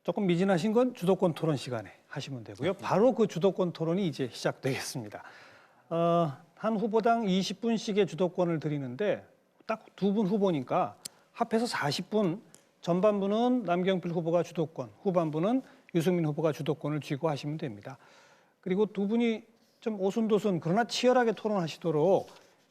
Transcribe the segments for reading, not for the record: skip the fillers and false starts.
조금 미진하신 건 주도권 토론 시간에 하시면 되고요. 바로 그 주도권 토론이 이제 시작되겠습니다. 한 후보당 20분씩의 주도권을 드리는데 딱 두 분 후보니까 합해서 40분, 전반부는 남경필 후보가 주도권, 후반부는 유승민 후보가 주도권을 쥐고 하시면 됩니다. 그리고 두 분이 좀 오순도순 그러나 치열하게 토론하시도록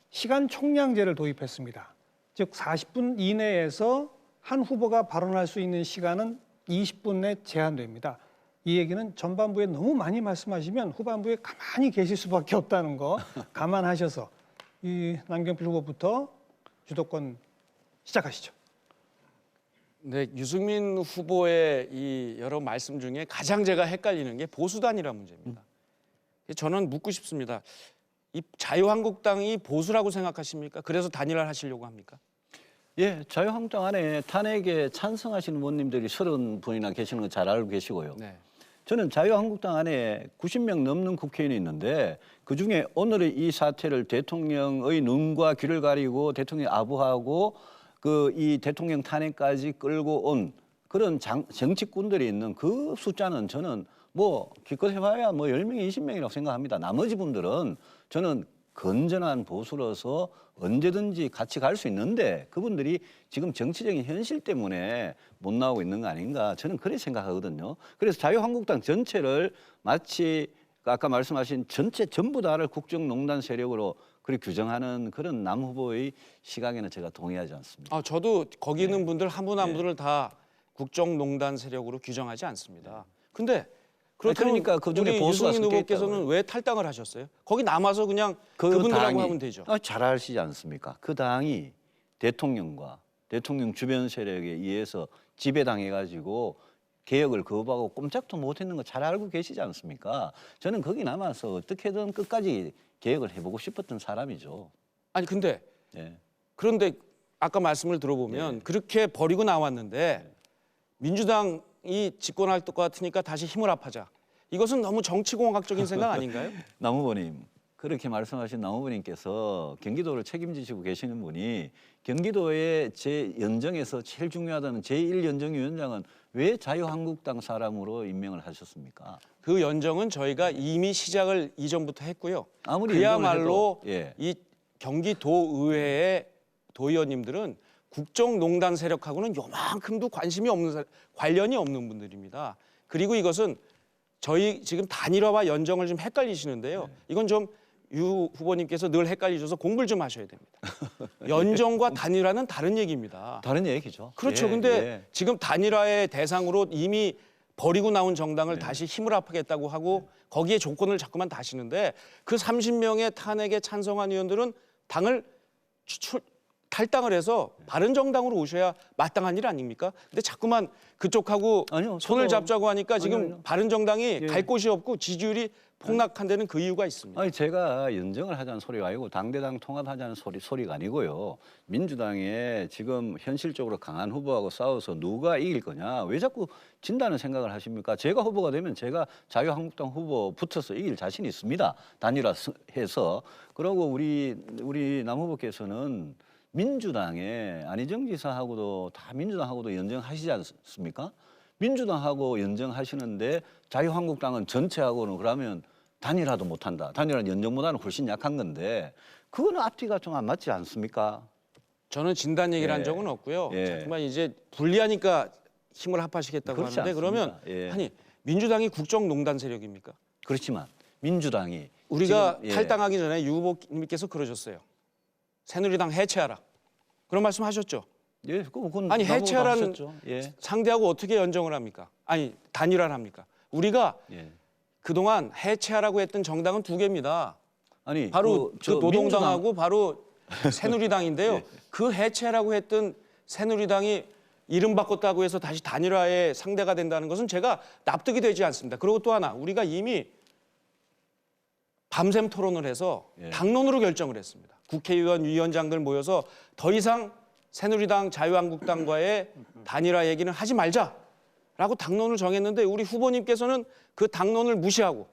시간 총량제를 도입했습니다. 즉 40분 이내에서 한 후보가 발언할 수 있는 시간은 20분 내 제한됩니다. 이 얘기는 전반부에 너무 많이 말씀하시면 후반부에 가만히 계실 수밖에 없다는 거 감안하셔서 이 남경필 후보부터 주도권 시작하시죠. 네, 유승민 후보의 이 여러 말씀 중에 가장 제가 헷갈리는 게 보수단이라는 문제입니다. 저는 묻고 싶습니다. 이 자유한국당이 보수라고 생각하십니까? 그래서 단일화를 하시려고 합니까? 예, 자유한국당 안에 탄핵에 찬성하시는 의원님들이 30분이나 계시는 거 잘 알고 계시고요. 네. 저는 자유한국당 안에 90명 넘는 국회의원이 있는데 그중에 오늘의 이 사태를 대통령의 눈과 귀를 가리고 대통령이 아부하고 그 이 대통령 탄핵까지 끌고 온 그런 정치꾼들이 있는 그 숫자는 저는 뭐 기껏 해봐야 뭐 10명, 20명이라고 생각합니다. 나머지 분들은 저는 건전한 보수로서 언제든지 같이 갈 수 있는데 그분들이 지금 정치적인 현실 때문에 못 나오고 있는 거 아닌가 저는 그렇게 생각하거든요. 그래서 자유한국당 전체를 마치 아까 말씀하신 전부 다를 국정농단 세력으로 그렇게 규정하는 그런 남 후보의 시각에는 제가 동의하지 않습니다. 저도 거기 있는 분들 한 분 한 분을 다 국정농단 세력으로 규정하지 않습니다. 근데 그렇다면 그러니까 그중에 우리 보수가 유승민 후보께서는 섞여 왜 탈당을 하셨어요? 거기 남아서 그냥 그분들하고 하면 되죠. 잘 아시지 않습니까? 그 당이 대통령과 대통령 주변 세력에 의해서 지배당해가지고 개혁을 거부하고 꼼짝도 못했는 거 잘 알고 계시지 않습니까? 저는 거기 남아서 어떻게든 끝까지 개혁을 해보고 싶었던 사람이죠. 아니 근데 예. 그런데 아까 말씀을 들어보면 그렇게 버리고 나왔는데 민주당이 집권할 것 같으니까 다시 힘을 합하자. 이것은 너무 정치공학적인 생각 아닌가요? 남 후보님, 그렇게 말씀하신 남 후보님께서 경기도를 책임지시고 계시는 분이 경기도의 연정에서 제일 중요하다는 제1연정위원장은 왜 자유한국당 사람으로 임명을 하셨습니까? 그 연정은 저희가 이미 시작을 이전부터 했고요. 아무리 그야말로 연정을 해도, 이 경기도의회의 도의원님들은 국정농단 세력하고는 요만큼도 관련이 없는 분들입니다. 그리고 이것은 저희 지금 단일화와 연정을 좀 헷갈리시는데요. 이건 좀 유 후보님께서 늘 헷갈리셔서 공부를 좀 하셔야 됩니다. 연정과 단일화는 다른 얘기입니다. 다른 얘기죠. 그렇죠. 예, 근데 예. 지금 단일화의 대상으로 이미 버리고 나온 정당을 다시 힘을 합하겠다고 하고 거기에 조건을 자꾸만 다시는데 그 30명의 탄핵에 찬성한 의원들은 당을 탈당을 해서 바른정당으로 오셔야 마땅한 일 아닙니까? 근데 자꾸만 그쪽하고 아니요, 손을 저도- 잡자고 하니까 지금 아니요. 바른정당이 예. 갈 곳이 없고 지지율이 폭락한 데는 그 이유가 있습니다. 아니 제가 연정을 하자는 소리가 아니고 당대당 통합하자는 소리가 아니고요. 민주당에 지금 현실적으로 강한 후보하고 싸워서 누가 이길 거냐 왜 자꾸 진다는 생각을 하십니까? 제가 후보가 되면 제가 자유한국당 후보 붙어서 이길 자신이 있습니다. 단일화해서. 그러고 우리 남 후보께서는 민주당에 안희정 지사하고도 다 민주당하고도 연정하시지 않습니까? 민주당하고 연정하시는데 자유한국당은 전체하고는 그러면 단일화도 못한다. 단일화는 연정보다는 훨씬 약한 건데 그거는 앞뒤가 좀 안 맞지 않습니까? 저는 진단 얘기를 예. 한 적은 없고요. 예. 자꾸만 이제 불리하니까 힘을 합하시겠다고 그렇지 하는데 그러면 않습니다. 예. 아니 민주당이 국정농단 세력입니까? 그렇지만 민주당이 우리가 지금, 예. 탈당하기 전에 유 후보님께서 그러셨어요. 새누리당 해체하라. 그런 말씀하셨죠. 예, 그건 아니, 나보고 해체하라는 하셨죠. 예. 상대하고 어떻게 연정을 합니까? 아니 단일화를 합니까? 우리가 예. 그동안 해체하라고 했던 정당은 두 개입니다. 아니 바로 그 저 노동당하고 바로 새누리당인데요. 예. 그 해체라고 했던 새누리당이 이름 바꿨다고 해서 다시 단일화의 상대가 된다는 것은 제가 납득이 되지 않습니다. 그리고 또 하나 우리가 이미 밤샘 토론을 해서 예. 당론으로 결정을 했습니다. 국회의원, 위원장들 모여서 더 이상 새누리당, 자유한국당과의 단일화 얘기는 하지 말자라고 당론을 정했는데 우리 후보님께서는 그 당론을 무시하고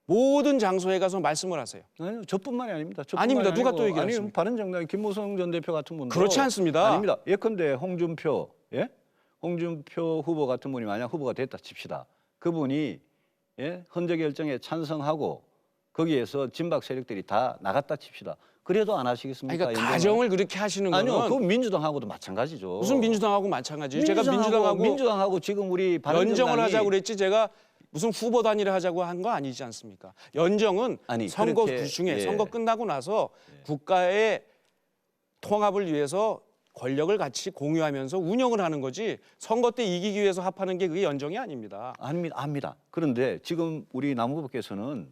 모든 장소에 가서 말씀을 하세요. 아니요, 저뿐만이 아닙니다. 저뿐만이 아닙니다. 누가 아니고, 또 얘기하십니까? 아니 바른정당의 김무성 전 대표 같은 분도 그렇지 않습니다. 아닙니다. 예컨대 홍준표, 예? 홍준표 후보 같은 분이 만약 후보가 됐다 칩시다. 그분이 헌재 결정에 찬성하고 거기에서 진박 세력들이 다 나갔다 칩시다. 그래도 안 하시겠습니까? 그러니까 연정을? 가정을 그렇게 하시는 거는 아니요, 그 민주당하고도 마찬가지죠. 무슨 민주당하고 마찬가지예요. 제가 민주당하고 지금 우리 바른정당이 연정을 하자고 그랬지 제가 무슨 후보 단일화 하자고 한 거 아니지 않습니까? 연정은 아니, 선거 그렇게, 중에 예. 선거 끝나고 나서 국가의 통합을 위해서 권력을 같이 공유하면서 운영을 하는 거지 선거 때 이기기 위해서 합하는 게 그게 연정이 아닙니다. 압니다. 그런데 지금 우리 남후보께서는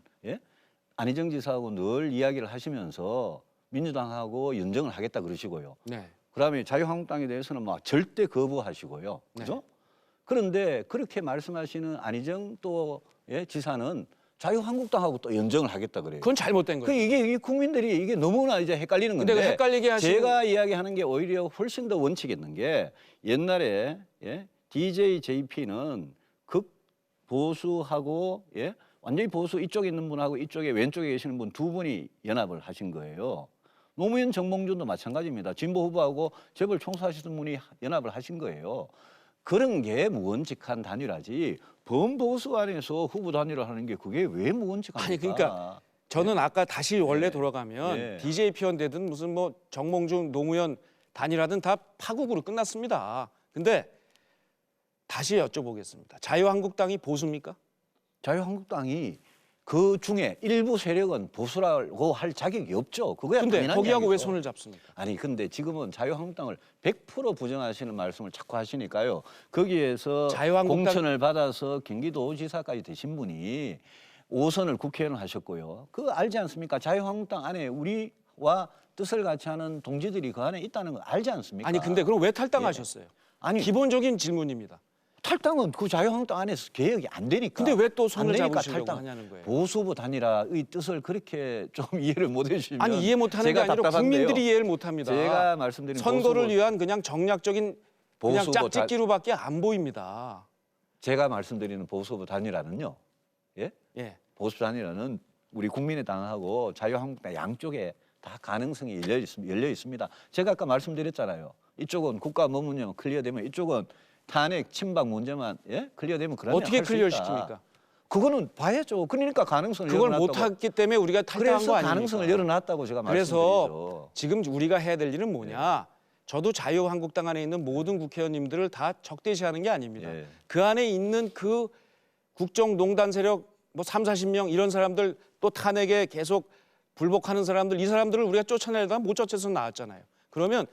안희정 지사하고 늘 이야기를 하시면서 민주당하고 연정을 하겠다 그러시고요. 네. 그다음에 자유한국당에 대해서는 막 절대 거부하시고요. 그죠? 그런데 그렇게 말씀하시는 안희정 또 지사는 자유한국당하고 또 연정을 하겠다 그래요. 그건 잘못된 거예요. 이게 국민들이 이게 너무나 이제 헷갈리는 건데. 근데 그 헷갈리게 하시는 제가 이야기하는 게 오히려 훨씬 더 원칙 있는 게 옛날에 DJ JP는 극보수하고 완전히 보수 이쪽에 있는 분하고 이쪽에 왼쪽에 계시는 분 두 분이 연합을 하신 거예요. 노무현 정몽준도 마찬가지입니다. 진보 후보하고 재벌 총수하시던 분이 연합을 하신 거예요. 그런 게 무언직한 단일화지 범보수 안에서 후보 단일화하는 게 그게 왜 무언직합니까? 아니 그러니까 저는 아까 다시 원래 돌아가면 DJ 피언되든 무슨 뭐 정몽준 노무현 단일화든 다 파국으로 끝났습니다. 근데 다시 여쭤보겠습니다. 자유한국당이 보수입니까? 자유한국당이 그 중에 일부 세력은 보수라고 할 자격이 없죠. 그거야 근데 당연한 거기하고 왜 이야기죠. 손을 잡습니까? 아니 근데 지금은 자유한국당을 100% 부정하시는 말씀을 자꾸 하시니까요. 거기에서 공천을 받아서 경기도지사까지 되신 분이 5선을 국회의원 하셨고요. 그거 알지 않습니까? 자유한국당 안에 우리와 뜻을 같이 하는 동지들이 그 안에 있다는 거 알지 않습니까? 아니 근데 그럼 왜 탈당하셨어요? 아니 기본적인 질문입니다. 탈당은 그 자유한국당 안에서 개혁이 안 되니까. 근데 왜 또 손을 안 되니까 잡으시려고 탈당. 하냐는 거예요. 보수부 단일화의 뜻을 그렇게 좀 이해를 못 해주시면 아니 이해 못하는 게 제가 아니라 답답한데요. 국민들이 이해를 못합니다. 제가 말씀드린 선거를 보수부, 위한 그냥 정략적인 그냥 보수부 짝짓기로밖에 안 보입니다. 제가 말씀드리는 보수부 단일화는요. 예. 보수 단일화는 우리 국민의당하고 자유한국당 양쪽에 다 가능성이 열려 있습니다. 제가 아까 말씀드렸잖아요. 이쪽은 국가 법문형 클리어되면 이쪽은 탄핵 침박 문제만 클리어되면 그러면 어떻게 할 수 있다. 클리어시킵니까? 그거는 봐야죠. 그러니까 가능성을 그걸 열어놨다고. 못했기 때문에 우리가 탈당한 그래서 거 아닙니까? 가능성을 열어놨다고 제가 그래서 말씀드리죠. 지금 우리가 해야 될 일은 뭐냐? 저도 자유한국당 안에 있는 모든 국회의원님들을 다 적대시하는 게 아닙니다. 예. 그 안에 있는 그 국정농단 세력 뭐 30-40명 이런 사람들 또 탄핵에 계속 불복하는 사람들 이 사람들을 우리가 쫓아내려다가 못 쫓아서 나왔잖아요. 그러면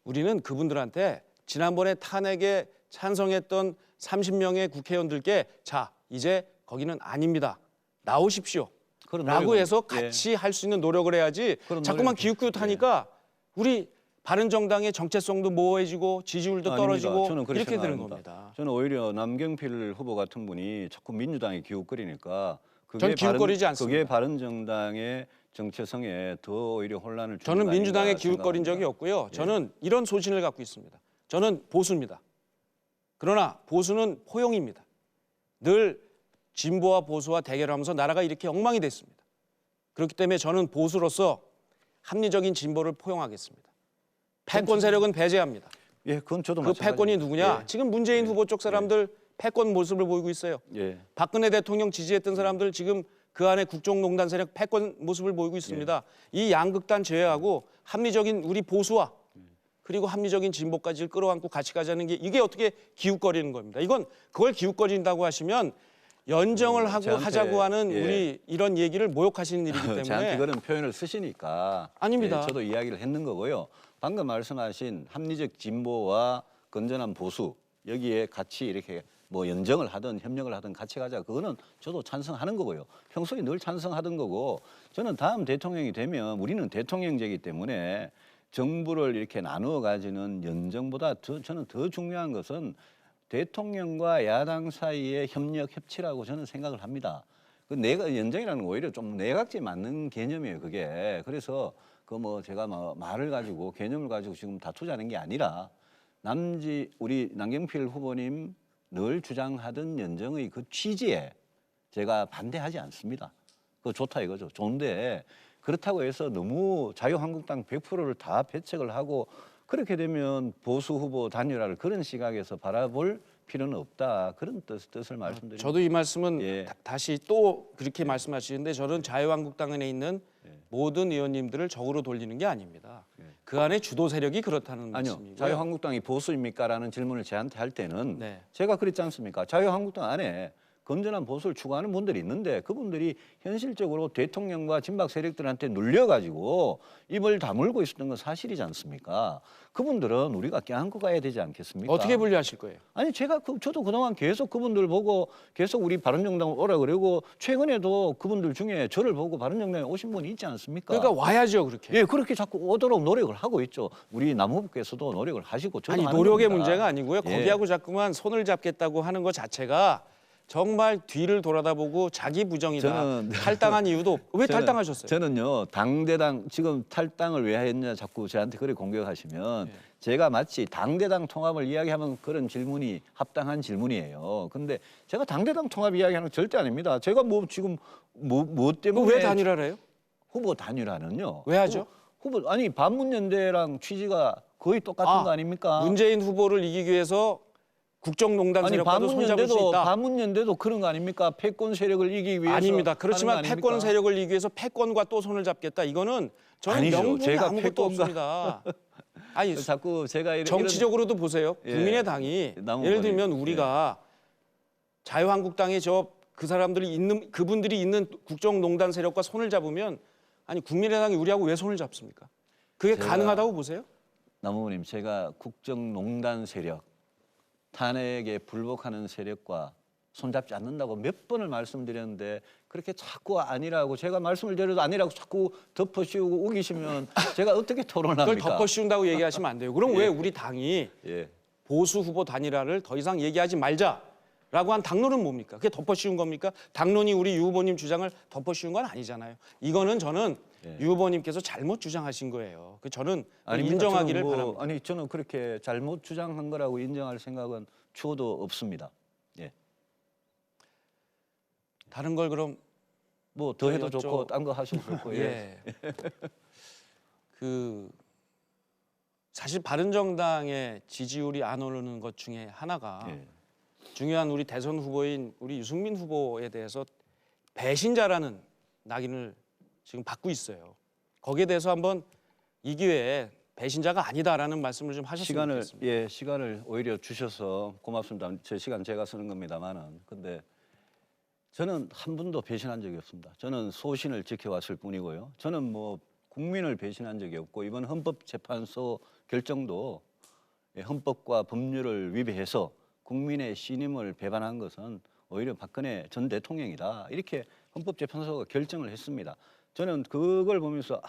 우리는 그분들한테 지난번에 탄핵에 찬성했던 30명의 국회의원들께 자 이제 거기는 아닙니다. 나오십시오. 라고 해서 같이 할 수 있는 노력을 해야지 자꾸만 기웃기웃하니까 우리 바른정당의 정체성도 모호해지고 지지율도 떨어지고 저는 그렇게 이렇게 되는 생각합니다. 겁니다. 저는 오히려 남경필 후보 같은 분이 자꾸 민주당에 기웃거리니까 전 기웃거리지 않습니다. 그게 바른정당의 정체성에 더 오히려 혼란을 주는 저는 거 민주당에 아닌가 기웃거린 적이 생각합니다. 없고요. 저는 이런 소신을 갖고 있습니다. 저는 보수입니다. 그러나 보수는 포용입니다. 늘 진보와 보수와 대결하면서 나라가 이렇게 엉망이 됐습니다. 그렇기 때문에 저는 보수로서 합리적인 진보를 포용하겠습니다. 패권 세력은 배제합니다. 예, 그건 저도 그 마찬가지입니다. 패권이 누구냐? 지금 문재인 후보 쪽 사람들 패권 모습을 보이고 있어요. 예. 박근혜 대통령 지지했던 사람들 지금 그 안에 국정농단 세력 패권 모습을 보이고 있습니다. 이 양극단 제외하고 합리적인 우리 보수와 그리고 합리적인 진보까지를 끌어안고 같이 가자는 게 이게 어떻게 기웃거리는 겁니다. 이건 그걸 기웃거린다고 하시면 연정을 하고 저한테, 하자고 하는 예. 우리 이런 얘기를 모욕하시는 일이기 때문에 저한테 그런 표현을 쓰시니까 아닙니다. 저도 이야기를 했는 거고요. 방금 말씀하신 합리적 진보와 건전한 보수 여기에 같이 이렇게 뭐 연정을 하든 협력을 하든 같이 가자. 그거는 저도 찬성하는 거고요. 평소에 늘 찬성하던 거고 저는 다음 대통령이 되면 우리는 대통령제이기 때문에 정부를 이렇게 나누어 가지는 연정보다 저는 더 중요한 것은 대통령과 야당 사이의 협력, 협치라고 저는 생각을 합니다. 그 연정이라는 건 오히려 좀 내각제 맞는 개념이에요, 그게. 그래서 그 뭐 제가 뭐 말을 가지고 개념을 가지고 지금 다투자는 게 아니라 우리 남경필 후보님 늘 주장하던 연정의 그 취지에 제가 반대하지 않습니다. 그거 좋다 이거죠. 좋은데 그렇다고 해서 너무 자유한국당 100%를 다 배척을 하고 그렇게 되면 보수 후보 단일화를 그런 시각에서 바라볼 필요는 없다. 그런 뜻을 말씀드립니다. 저도 이 말씀은 예. 다시 또 그렇게 말씀하시는데 저는 자유한국당에 있는 예. 모든 의원님들을 적으로 돌리는 게 아닙니다. 그 안에 주도 세력이 그렇다는 아니요. 말씀이고요. 자유한국당이 보수입니까라는 질문을 저한테 할 때는 네. 제가 그랬지 않습니까? 자유한국당 안에 건전한 보수를 추구하는 분들이 있는데 그분들이 현실적으로 대통령과 진박 세력들한테 눌려가지고 입을 다물고 있었던 건 사실이지 않습니까? 그분들은 우리가 껴안고 가야 되지 않겠습니까? 어떻게 분류하실 거예요? 아니 저도 그동안 계속 그분들 보고 계속 우리 바른정당 오라 그러고 최근에도 그분들 중에 저를 보고 바른정당에 오신 분이 있지 않습니까? 그러니까 와야죠 그렇게. 예, 그렇게 자꾸 오도록 노력을 하고 있죠. 우리 남후보께서도 노력을 하시고 저도 아니 하는 노력의 겁니다. 문제가 아니고요. 예. 거기하고 자꾸만 손을 잡겠다고 하는 것 자체가 정말 뒤를 돌아다보고 자기 부정이다. 저는- 탈당한 이유도 왜 저는- 탈당하셨어요? 저는요 당대당 지금 탈당을 왜 했냐 자꾸 저한테 그렇게 공격하시면 예. 제가 마치 당대당 통합을 이야기하면 그런 질문이 합당한 질문이에요. 근데 제가 당대당 통합 이야기하는 거 절대 아닙니다. 제가 뭐 지금 뭐 때문에 왜 단일화를 해요? 후보 단일화는요? 왜 하죠? 후보 아니 반문연대랑 취지가 거의 똑같은 거 아닙니까? 문재인 후보를 이기기 위해서 국정농단 아니 세력과도 손잡을 수 있다. 반문연대도 그런 거 아닙니까? 패권 세력을 이기기 위해서 아닙니다. 하는 그렇지만 거 아닙니까? 패권 세력을 이기기 위해서 패권과 또 손을 잡겠다. 이거는 저는 아니죠. 명분이 제가 아무것도 패권과- 없습니다. 아니 자꾸 제가 이런 정치적으로도 보세요. 예. 국민의당이 남은 예를 말이- 들면 우리가 자유한국당에 그 사람들이 있는 그분들이 있는 국정농단 세력과 손을 잡으면 아니 국민의당이 우리하고 왜 손을 잡습니까? 그게 제가- 가능하다고 보세요? 남우님 제가 국정농단 세력 탄핵에 불복하는 세력과 손잡지 않는다고 몇 번을 말씀드렸는데 그렇게 자꾸 아니라고 제가 말씀을 드려도 아니라고 자꾸 덮어씌우고 우기시면 제가 어떻게 토론합니까? 그걸 덮어씌운다고 얘기하시면 안 돼요. 그럼 왜 우리 당이 예. 보수 후보 단일화를 더 이상 얘기하지 말자라고 한 당론은 뭡니까? 그게 덮어씌운 겁니까? 당론이 우리 유 후보님 주장을 덮어씌운 건 아니잖아요. 이거는 저는 예. 유 후보님께서 잘못 주장하신 거예요. 저는 아닙니다. 인정하기를 저는 바랍니다. 아니 저는 그렇게 잘못 주장한 거라고 인정할 생각은 추호도 없습니다. 예. 다른 걸 그럼 뭐 더 해도 저 좋고 딴 거 하셔도 좋고 예. 예. 사실 바른정당의 지지율이 안 오르는 것 중에 하나가 예. 중요한 우리 대선 후보인 우리 유승민 후보에 대해서 배신자라는 낙인을 지금 받고 있어요. 거기에 대해서 한번 이 기회에 배신자가 아니다라는 말씀을 좀 하셨으면 좋겠습니다. 시간을 오히려 주셔서 고맙습니다. 제 시간 제가 쓰는 겁니다만은 근데 저는 한 번도 배신한 적이 없습니다. 저는 소신을 지켜왔을 뿐이고요. 저는 뭐 국민을 배신한 적이 없고 이번 헌법재판소 결정도 헌법과 법률을 위배해서 국민의 신임을 배반한 것은 오히려 박근혜 전 대통령이다. 이렇게 헌법재판소가 결정을 했습니다. 저는 그걸 보면서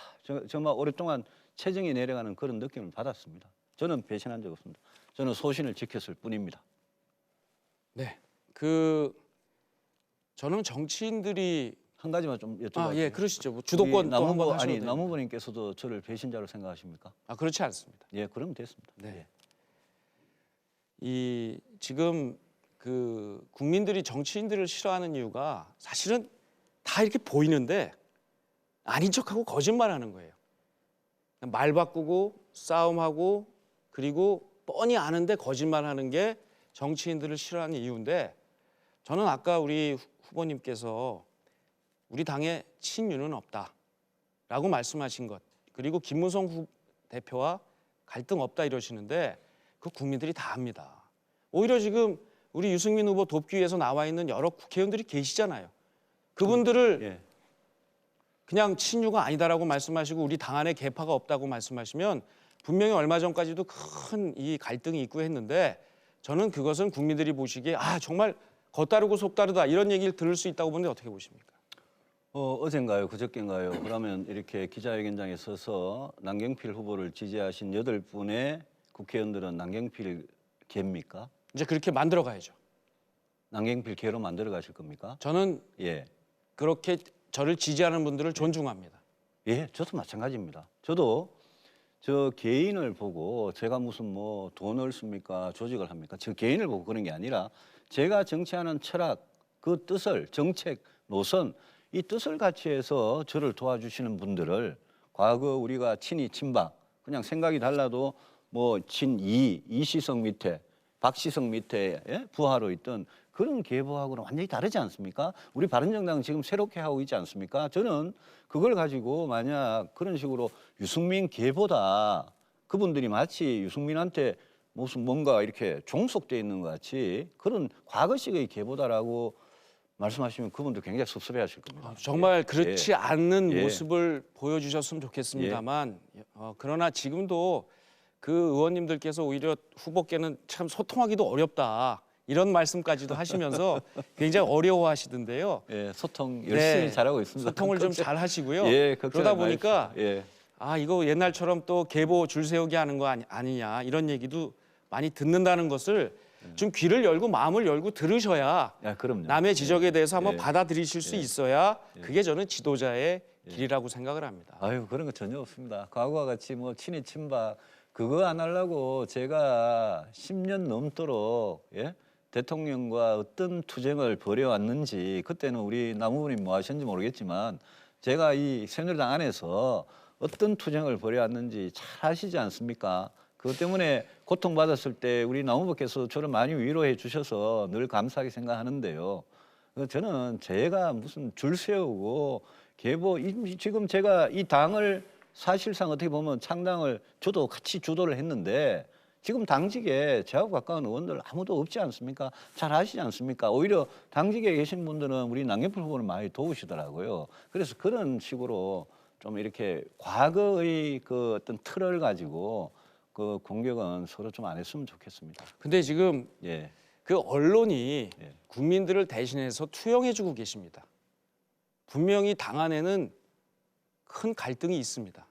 정말 오랫동안 체증이 내려가는 그런 느낌을 받았습니다. 저는 배신한 적 없습니다. 저는 소신을 지켰을 뿐입니다. 네, 저는 정치인들이 한 가지만 좀 여쭤봐도 예, 그러시죠. 뭐 주도권 또 한번 하셔도 아니 됩니다. 남후보님께서도 저를 배신자로 생각하십니까? 그렇지 않습니다. 예, 그럼 됐습니다. 네. 지금 국민들이 정치인들을 싫어하는 이유가 사실은 다 이렇게 보이는데 아닌 척하고 거짓말하는 거예요. 말 바꾸고 싸움하고 그리고 뻔히 아는데 거짓말하는 게 정치인들을 싫어하는 이유인데 저는 아까 우리 후보님께서 우리 당에 친윤은 없다라고 말씀하신 것 그리고 김무성 대표와 갈등 없다 이러시는데 그 국민들이 다 압니다. 오히려 지금 우리 유승민 후보 돕기 위해서 나와 있는 여러 국회의원들이 계시잖아요. 그분들을 예. 그냥 친유가 아니다라고 말씀하시고 우리 당 안에 개파가 없다고 말씀하시면 분명히 얼마 전까지도 큰 이 갈등이 있고 했는데 저는 그것은 국민들이 보시기에 정말 겉다르고 속다르다 이런 얘기를 들을 수 있다고 보는데 어떻게 보십니까? 어젠가요, 그저께인가요? 그러면 이렇게 기자회견장에 서서 남경필 후보를 지지하신 8분의 국회의원들은 남경필 개입니까? 이제 그렇게 만들어 가야죠. 남경필 개로 만들어 가실 겁니까? 저는 예. 그렇게 저를 지지하는 분들을 존중합니다. 예, 저도 마찬가지입니다. 저도 저 개인을 보고 제가 무슨 뭐 돈을 씁니까? 조직을 합니까? 저 개인을 보고 그런 게 아니라 제가 정치하는 철학, 그 뜻을, 정책, 노선, 이 뜻을 같이 해서 저를 도와주시는 분들을 과거 우리가 친이 친박, 그냥 생각이 달라도 뭐 친이 이시성 밑에 박시성 밑에 예? 부하로 있던 그런 계보하고는 완전히 다르지 않습니까? 우리 바른정당 지금 새롭게 하고 있지 않습니까? 저는 그걸 가지고 만약 그런 식으로 유승민 계보다 그분들이 마치 유승민한테 무슨 뭔가 이렇게 종속돼 있는 것 같이 그런 과거식의 계보다라고 말씀하시면 그분들 굉장히 섭섭해하실 겁니다. 정말 예. 그렇지 않는 예. 모습을 보여주셨으면 좋겠습니다만 그러나 지금도 그 의원님들께서 오히려 후보께는 참 소통하기도 어렵다 이런 말씀까지도 하시면서 굉장히 어려워하시던데요. 예, 소통 열심히 네. 잘하고 있습니다. 소통을 좀 잘 하시고요. 예, 그러다 보니까 마십시오. 예. 아 이거 옛날처럼 또 계보 줄 세우기 하는 거 아니냐 이런 얘기도 많이 듣는다는 것을 좀 귀를 열고 마음을 열고 들으셔야 야, 그럼요. 남의 지적에 대해서 한번 예. 받아들이실 수 있어야 그게 저는 지도자의 길이라고 생각을 합니다. 아유, 그런 거 전혀 없습니다. 과거와 같이 뭐 친이 친박 그거 안 하려고 제가 10년 넘도록 예? 대통령과 어떤 투쟁을 벌여왔는지 그때는 우리 남후보님 뭐 하셨는지 모르겠지만 제가 이 새누리당 안에서 어떤 투쟁을 벌여왔는지 잘 아시지 않습니까? 그것 때문에 고통받았을 때 우리 남후보께서 저를 많이 위로해 주셔서 늘 감사하게 생각하는데요. 저는 제가 무슨 줄 세우고 계보 지금 제가 이 당을 사실상 어떻게 보면 창당을 저도 같이 주도를 했는데 지금 당직에 저하고 가까운 의원들 아무도 없지 않습니까? 잘 아시지 않습니까? 오히려 당직에 계신 분들은 우리 남경필 후보를 많이 도우시더라고요. 그래서 그런 식으로 좀 이렇게 과거의 그 어떤 틀을 가지고 그 공격은 서로 좀 안 했으면 좋겠습니다. 근데 지금 예. 그 언론이 예. 국민들을 대신해서 투영해주고 계십니다. 분명히 당 안에는 큰 갈등이 있습니다.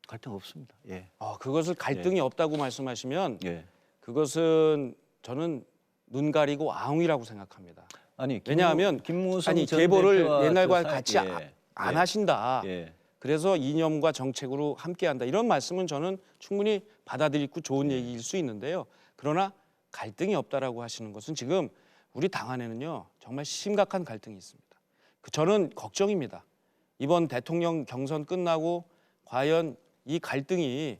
갈등 없습니다. 예. 그것을 갈등이 없다고 말씀하시면 예. 그것은 저는 눈 가리고 아웅이라고 생각합니다. 아니 왜냐하면 김무성 전 계보를 대표와 옛날과 저 같이 사이- 안 예. 하신다. 예. 그래서 이념과 정책으로 함께한다. 이런 말씀은 저는 충분히 받아들이고 좋은 얘기일 수 있는데요. 그러나 갈등이 없다라고 하시는 것은 지금 우리 당 안에는요 정말 심각한 갈등이 있습니다. 저는 걱정입니다. 이번 대통령 경선 끝나고 과연 이 갈등이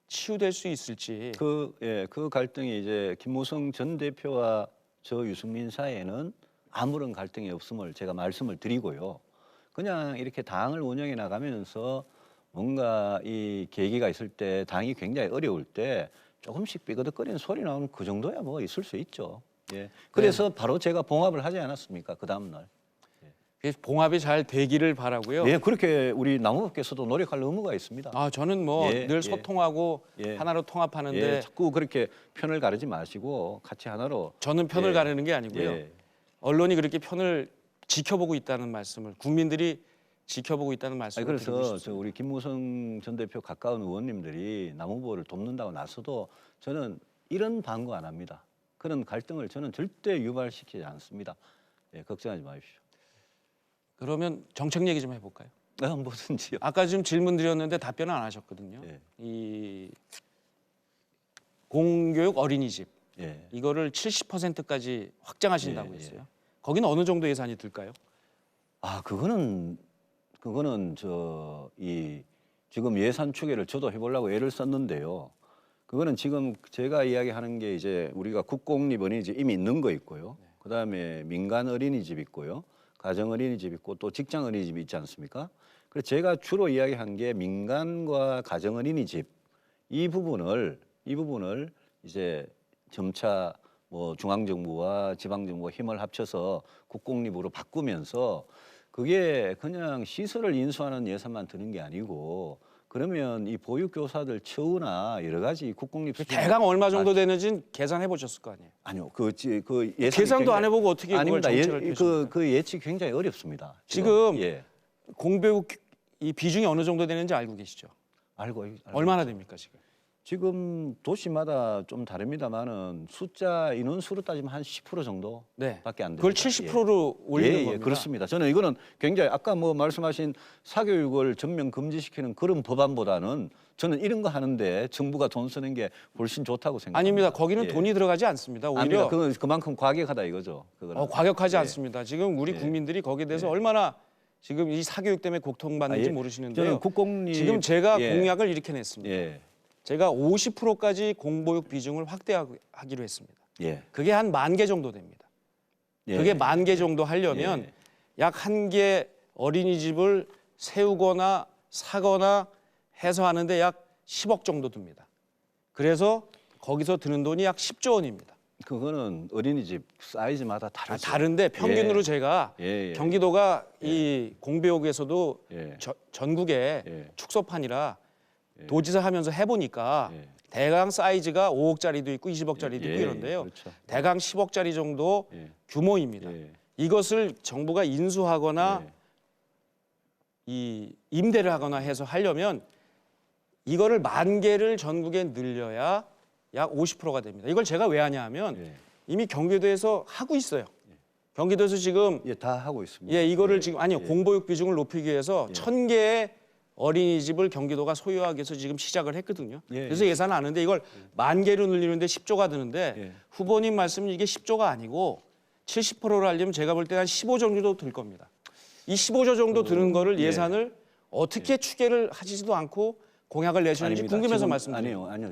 치유될 수 있을지. 그 갈등이 이제 김무성 전 대표와 저 유승민 사이에는 아무런 갈등이 없음을 제가 말씀을 드리고요. 그냥 이렇게 당을 운영해 나가면서 뭔가 이 계기가 있을 때 당이 굉장히 어려울 때 조금씩 삐그덕거리는 소리 나오는 그 정도야 뭐 있을 수 있죠. 예. 그래서 바로 제가 봉합을 하지 않았습니까? 그 다음 날. 봉합이 잘 되기를 바라고요. 예, 그렇게 우리 남후보께서도 노력할 의무가 있습니다. 저는 뭐 예, 늘 예. 소통하고 예. 하나로 통합하는데 예, 자꾸 그렇게 편을 가르지 마시고 같이 하나로. 저는 편을 예. 가르는 게 아니고요. 예. 언론이 그렇게 편을 지켜보고 있다는 말씀을 국민들이 지켜보고 있다는 말씀을 드리고 그래서 싶습니다. 저 우리 김무성 전 대표 가까운 의원님들이 남 후보를 돕는다고 나서도 저는 이런 방구 안 합니다. 그런 갈등을 저는 절대 유발시키지 않습니다. 예, 걱정하지 마십시오. 그러면 정책 얘기 좀 해볼까요? 뭐든지요. 아까 좀 질문 드렸는데 답변을 안 하셨거든요. 예. 이 공교육 어린이집 예. 이거를 70%까지 확장하신다고 예, 예. 했어요. 거기는 어느 정도 예산이 들까요? 그거는 지금 예산 추계를 저도 해보려고 애를 썼는데요. 그거는 지금 제가 이야기하는 게 이제 우리가 국공립 어린이집 이미 있는 거 있고요. 그다음에 민간 어린이집 있고요. 가정 어린이집 있고 또 직장 어린이집 있지 않습니까? 그래서 제가 주로 이야기한 게 민간과 가정 어린이집 이 부분을 이제 점차 뭐 중앙정부와 지방정부가 힘을 합쳐서 국공립으로 바꾸면서 그게 그냥 시설을 인수하는 예산만 드는 게 아니고 그러면 이 보육교사들 처우나 여러 가지 국공립 수준 대강 얼마 정도 되는지 계산해 보셨을 거 아니에요. 아니요 그 예산이 계산도 안 굉장히- 해보고 어떻게 그걸 아닙니다. 정책을 펼칩니까? 그 예측 굉장히 어렵습니다. 지금 예. 공교육 이 비중이 어느 정도 되는지 알고 계시죠? 알고 얼마나 됩니까 지금? 지금 도시마다 좀 다릅니다만은 인원수로 따지면 한 10% 정도밖에 네. 안 됩니다. 그걸 70%로 올리는 예, 겁니다. 그렇습니다. 저는 이거는 굉장히 아까 뭐 말씀하신 사교육을 전면 금지시키는 그런 법안보다는 저는 이런 거 하는데 정부가 돈 쓰는 게 훨씬 좋다고 생각합니다. 아닙니다. 거기는 예. 돈이 들어가지 않습니다. 오히려 아닙니다. 그건 그만큼 과격하다 이거죠. 그거는. 과격하지 예. 않습니다. 지금 우리 예. 국민들이 거기에 대해서 예. 얼마나 지금 이 사교육 때문에 고통받는지 예. 모르시는데요. 저는 국공립 지금 제가 예. 공약을 이렇게 냈습니다. 예. 제가 50%까지 공보육 비중을 확대하기로 했습니다. 예. 그게 한 10,000개 정도 됩니다. 예. 그게 10,000개 정도 하려면 예. 약 1개 어린이집을 세우거나 사거나 해서 하는데 약 10억 정도 듭니다. 그래서 거기서 드는 돈이 약 10조 원입니다. 그거는 어린이집 사이즈마다 다르죠. 다른데 평균으로 예. 제가 예, 예. 경기도가 이 공배역에서도 예. 전국에 예. 축소판이라 도지사 하면서 해보니까 예. 대강 사이즈가 5억짜리도 있고 20억짜리도 예, 있고 이런데요. 그렇죠. 대강 10억짜리 정도 예. 규모입니다. 예. 이것을 정부가 인수하거나 예. 이 임대를 하거나 해서 하려면 이거를 10,000개를 전국에 늘려야 약 50%가 됩니다. 이걸 제가 왜 하냐 하면 예. 이미 경기도에서 하고 있어요. 경기도에서 지금 예, 다 하고 있습니다. 예, 이거를 예. 지금 아니요. 예. 공보육 비중을 높이기 위해서 1,000개의 어린이집을 경기도가 소유하기 위해서 지금 시작을 했거든요. 예, 그래서 예산을 아는데 이걸 10,000개로 늘리는데 10조가 드는데 예. 후보님 말씀은 이게 10조가 아니고 70%를 하려면 제가 볼 때 한 15조 정도 들 겁니다. 이 15조 정도 드는 거를 예. 예산을 어떻게 추계를 하지도 않고 공약을 내셨는지 아닙니다. 궁금해서 지금 말씀드립니다. 아니요.